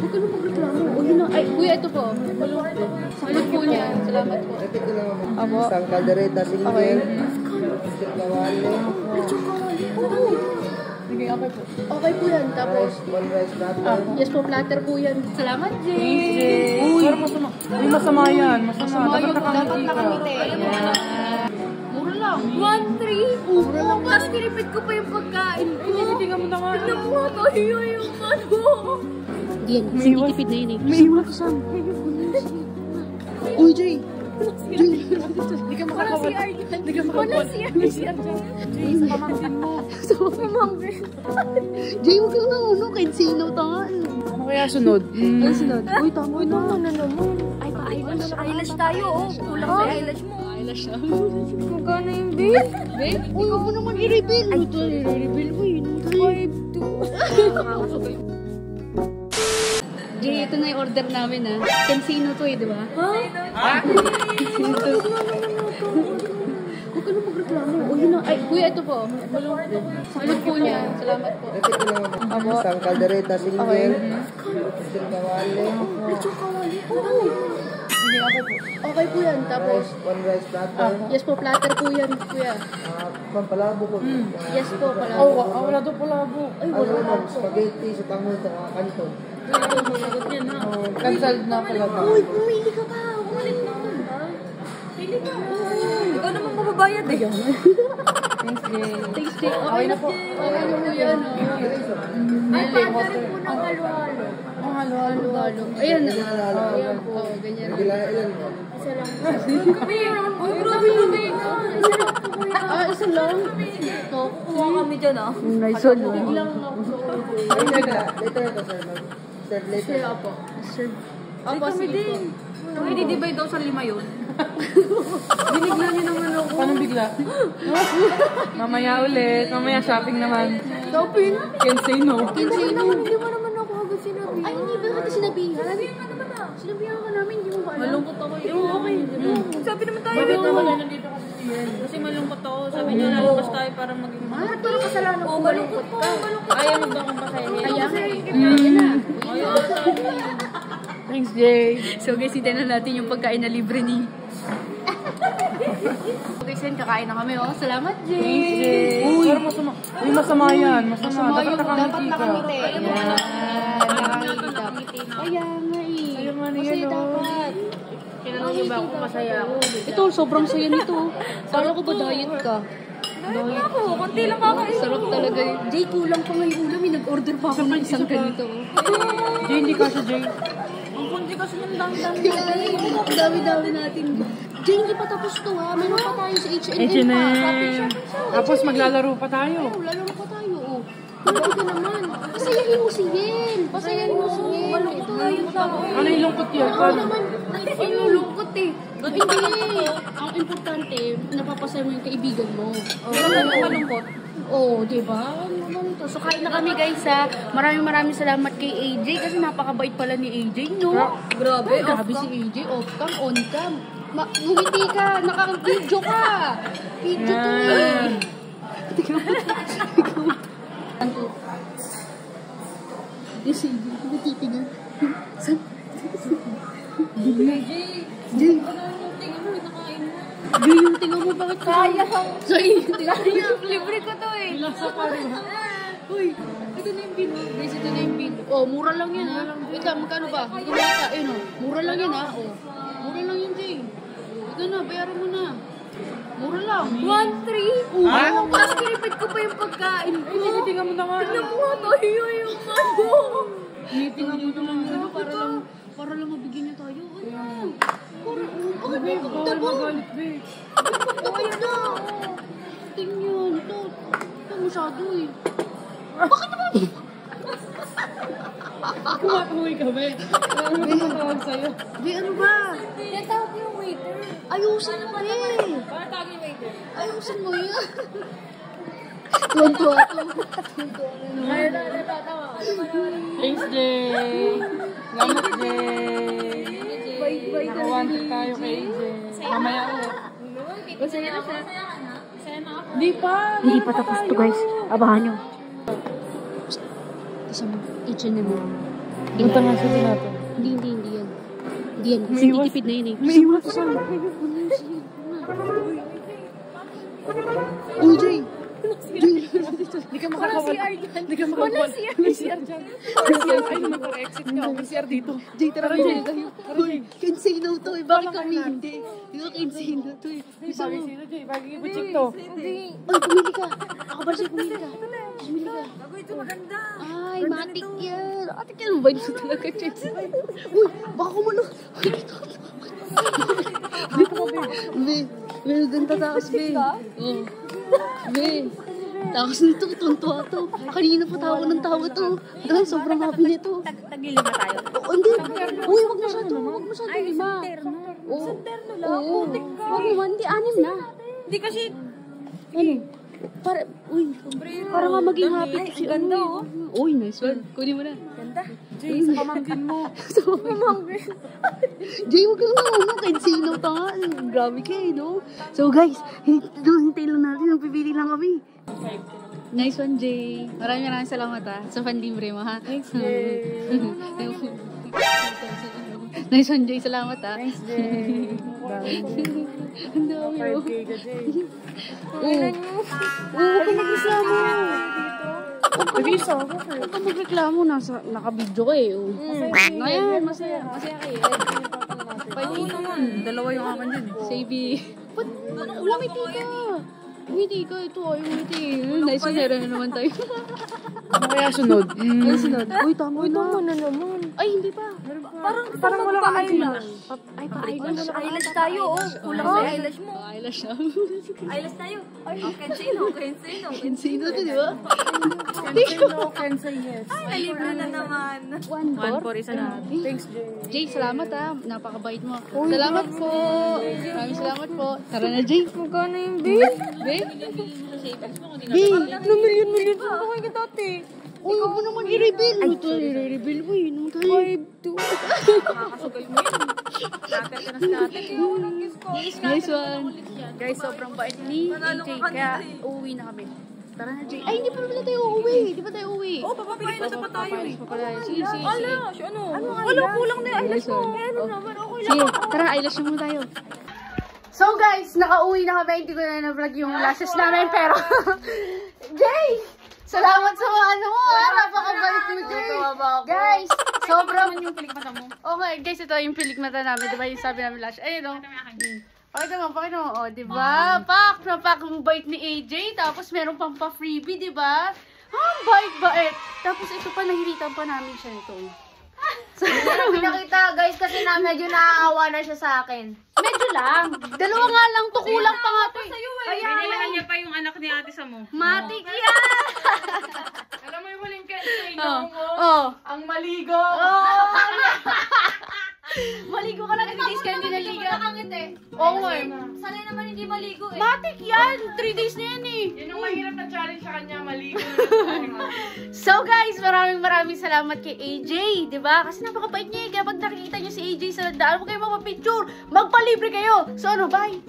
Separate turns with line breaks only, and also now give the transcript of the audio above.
Huwag ka na magreklamo. O yun na. Ay, kuya, ito po. Salud po niya. Salamat po.
Apo. Isang kaldereta single.
Okay.
Kawali.
Sige, okay po. Okay po yan. Tapos,
One rice platter.
yes po, platter po yan. Salamat, Jay.
Uy, masama. Uy, masama yan. Masama.
Dapat nakamiti. Mura lang. 1-3. Mura lang. Mas kinipid ko pa yung pagkain ko.
Tingnan mo naman.
Tignan mo nga tayo yung ano. Diyan, sinitipid na yun eh.
May iwan ka saan.
Uy, Jay.
Hindi ka makakawala. Hindi ka makakawala. May CR dyan. Jay, sa pamangkin mo.
Sa pamangkin. Jay, huwag kang nakuno. Kahit sino tangan.
Ano kaya sunod?
Ano sunod? Uy, tama na.
Ano naman? Ay, pa-eyelash. Eyelash tayo, oh. Kulang sa eyelash mo.
Eyelash na.
Magkano yung bill?
Babe? Uy, huwag mo naman i-reveal. Ay, ito, i-reveal mo yun.
5-2.
Jay, ito na yung order namin ah. Cancino to eh, di ba?
Ha?
Cancino to. Huwag ka na magreklamo. O yun na. Ay, kuya, ito po. Salud po niya. Salamat po.
Apo. Isang kaldereta single.
Okay.
Kawali.
Hindi, okay po. Okay po yan. Tapos,
One rice platter.
yes po, platter po yan, kuya.
Pampalabo ko.
Yes po, pala.
Wala daw palabo.
Ay,
Ano
wala
naman,
po.
spaghetti sa tangon sa kanton.
Sagot yan ha.
Cancelled na pala.
Uy, pumili ka pa. Umalit na.
Pili ka. Ikaw naman mababayad eh.
Thanks, Jay.
Thanks, Jay. Okay na po. Okay na po yan.
Ay, padarin po ng halo-halo.
Oh, halo-halo.
Halo. Ayan na. Ayan po. Ganyan.
Ilan mo?
Isa lang. Kami yun. Uy, grabe kami. Isa lang po kuya.
Ah, isa lang. Ito.
Kuha kami dyan, ah.
Nice one. Biglang ako sa
Later ito, sir. Serve later.
Sir, apo. Sir.
Ay,
Apo,
kami
sige po.
din. Kung i-divide daw sa 5 yun. Binigla niyo naman ako.
Paano bigla? Mamaya ulit. Mamaya shopping naman.
Shopping?
Can't say no.
Kinsino.
Hindi mo naman ako agad sinabi.
Ay, hindi ba kita sinabihan? Sinabihan ka namin, hindi mo ba alam?
Malungkot ako yun. Okay. Sabi naman tayo.
Bakit naman ay nandito kasi si Yen?
Kasi malungkot ako. Sabi niya lalabas tayo para maging
Bakit parang kasalanan ko?
malungkot ka. Ayaw mo ba akong basahin?
Kaya nga eh. Yan na.
Thanks, Jay.
So guys, hintayin na natin yung pagkain na libre ni. Okay, Sen, kakain na kami, oh. Salamat, Jay.
Thanks, Jay. Uy, masama. Uy, masama yan. Masama. Dapat
Dapat
nakamiti ka.
nakamiti. Yan. Nakakangiti. Kaya nga eh.
Ayaw nga na
Kasi
yan, oh.
dapat.
Kailangan niyo ba ako masaya ako?
Ito, sobrang saya nito. Kala ko ba diet ka?
Diet ako. Kunti lang kakain.
Sarap talaga eh. Jay, kulang pa nga yung ulam. Nag-order pa ako ng isang ganito.
Jay, hindi ka siya, Jay.
Ang kunti kasi ng dami-dami.
Ang dami-dami natin. Jay, hindi pa tapos to ha. Meron pa tayo sa H&M
H&M. Tapos maglalaro pa tayo.
Lalo pa tayo, oh. Hindi ka naman. Pasayahin mo si Yen. Pasayahin mo si Yen.
Malungkot nga yung tao.
Ano yung lungkot yan?
Oo
Paano?
naman. Inulungkot eh. Hindi. Ang importante, napapasaya mo yung kaibigan mo.
Malungkot.
Oo, diba? So, kain na kami guys ha. Maraming salamat kay AJ kasi napakabait pala ni AJ, no?
Grabe.
Ay, grabe si AJ. Off cam, on cam. Ngumiti ka. Naka-video ka. Video to eh. Yes, AJ. Natitingan. Jay. Jay, yung tinga mo bakit kaya? Jay, yung tinga mo.
Libre ko to eh.
Uy, ito na yung bin. Guys, ito na yung bin. Oh, mura lang yan ha. Ito, magkano ba? Ito na ata. Ayun oh. Mura lang yan ha. Oh. Mura lang yan, Jay. Ito na, bayaran mo na. Mura lang.
1-3.
Ah?
Mas kinipid ko pa yung pagkain ko.
Ay, tingnan mo naman.
Tignan mo nga tayo yung ano.
Tingnan mo naman ano, para lang mabigyan niya tayo. Ano? Para,
Babe, bawal magalit, babe.
Ayun na. Tingnan. Ito masyado eh. Bakit naman?
Kumatuloy ka, babe. Ano ba tawag sa'yo?
Di, ano ba?
Natawag yung waiter.
Ayusin mo eh.
Para tawag yung waiter.
Ayusin mo yan. Tuwan-tuwa to.
Ay, natatawa.
Thanks, Jay. Salamat, Jay. Nakawanti tayo kay Jay. Mamaya ulit.
Masaya na siya. Masaya na ako.
Hindi pa.
Hindi pa tapos to guys. Abahan nyo. Isang H&M mo.
Punta nga siya natin.
Hindi yan. Hindi yan. Kasi titipid na yun eh.
May iwas siya.
Uy, Jay!
Hindi ka makakawala. Hindi ka makakawala. May CR dyan. May CR. Ay, mag-exit ka. May CR dito.
Jay, tara Jay. Uy, Kensino to eh. Bakit kami hindi? Ito Kensino to eh. Gusto mo?
Sino, Jay? Bagay ibuchik to.
Uy, pumili ka. Ako ba siya pumili ka? Pumili ka.
Bago ito maganda.
Ay, matik yan. Matik yan. Ba yun talaga, Jay? Uy, baka kumulo. Be, meron doon tatakas, Be. Oo. Be, takas nito, tuntua to. Kanina pa tawa ng tawa to. Dahil sobrang happy nito.
Tagilin ba tayo?
Oh, hindi. Uy, wag masyado lima. Oo. Oo. Wag naman, hindi, 6 na.
Hindi kasi,
Ano? Para nga maging happy to si
ganda oh.
Uy, nice one. Kunin mo na.
Ganda. Jay, sa pamangkin mo.
Jay, wag kang naman. Kensino pa nga. Grabe kayo, no? So, guys, hintayin lang natin. Nagpipili lang kami. Nice one, Jay. Maraming salamat, ha. Sa panlibre mo, ha.
Thanks, Jay.
Nice one, Jay. Salamat, ha.
Thanks, Jay.
Ang dami, oh.
5K ka, Jay.
Huwag kang mag-reklamo.
Nag-isa ako, sir.
Huwag kang magreklamo. Naka-video ka, eh. Oh. Ngayon, masaya. Masaya kayo.
Oo naman. Dalawa yung akin dyan eh.
Sabi, ba't umiti ka? Umiti ka, ito ay umiti. Nice one, na naman tayo.
Ano kaya sunod?
Ano sunod? Uy, tama na.
na naman.
Ay, hindi pa.
Parang wala ka eyelash.
Ay, pa-eyelash.
Eyelash tayo oh. Kulang sa eyelash mo.
Pa-eyelash na.
Eyelash tayo. Kensino.
Sino to, di ba?
Kensei, yes.
Nalibre na naman.
1-4.
isa na.
Thanks, Jay.
Jay, salamat ha. Napakabait mo. Salamat po. Maraming salamat po. Tara na, Jay.
Magkano yung bill?
Babe?
Ano million pa ako yung dati?
Uy, huwag mo naman i-reveal. Ito, i-reveal mo yun.
5-2.
Makakasugal mo yun. Lapit ka na sa atin.
Nice one.
Guys, sobrang bait ni AJ, kaya uuwi na kami.
Tara na, Jay. Ay, hindi pa pala tayo uuwi. Hindi pa tayo uuwi.
Oo, papapili pa pa tayo eh.
Sige.
Ano? Wala, kulang na yung eyelash mo.
Ano naman, okay lang. Sige, tara, eyelash na muna tayo. So guys, nakauwi na kami. Hindi ko na na-vlog yung lashes namin, pero... Jay! Salamat sa mga ano mo, ha? Napakabait mo, Jay. Guys, sobrang...
yung pilikmata mo.
Okay, guys, ito yung pilikmata namin. Diba yung sabi namin lash? Ayun, o. Pakita mo. O, diba? Pak ang bait ni AJ. Tapos meron pang pa-freebie, diba? Bait. Tapos ito pa, nahilitan pa namin siya nito. So,
Pinakita guys kasi medyo naaawa na siya sa akin.
medyo lang. Dalawa nga lang to. Kulang pa nga to eh.
Binilahan niya pa yung anak ni ate sa mo.
Matik yan!
Alam mo yung huling Kensei
Ang maligo. Maligo ka lang. At least ka hindi naligo. Oo nga.
Sanay naman hindi maligo eh.
Matik yan. 3 days na yan eh.
Yun yung mahirap na challenge sa kanya, maligo.
So guys, maraming salamat kay AJ, 'di ba? Kasi napakabait niya. Kaya pag nakikita niyo si AJ sa daan, huwag kayo magpa-picture. Magpalibre kayo. So ano, bye.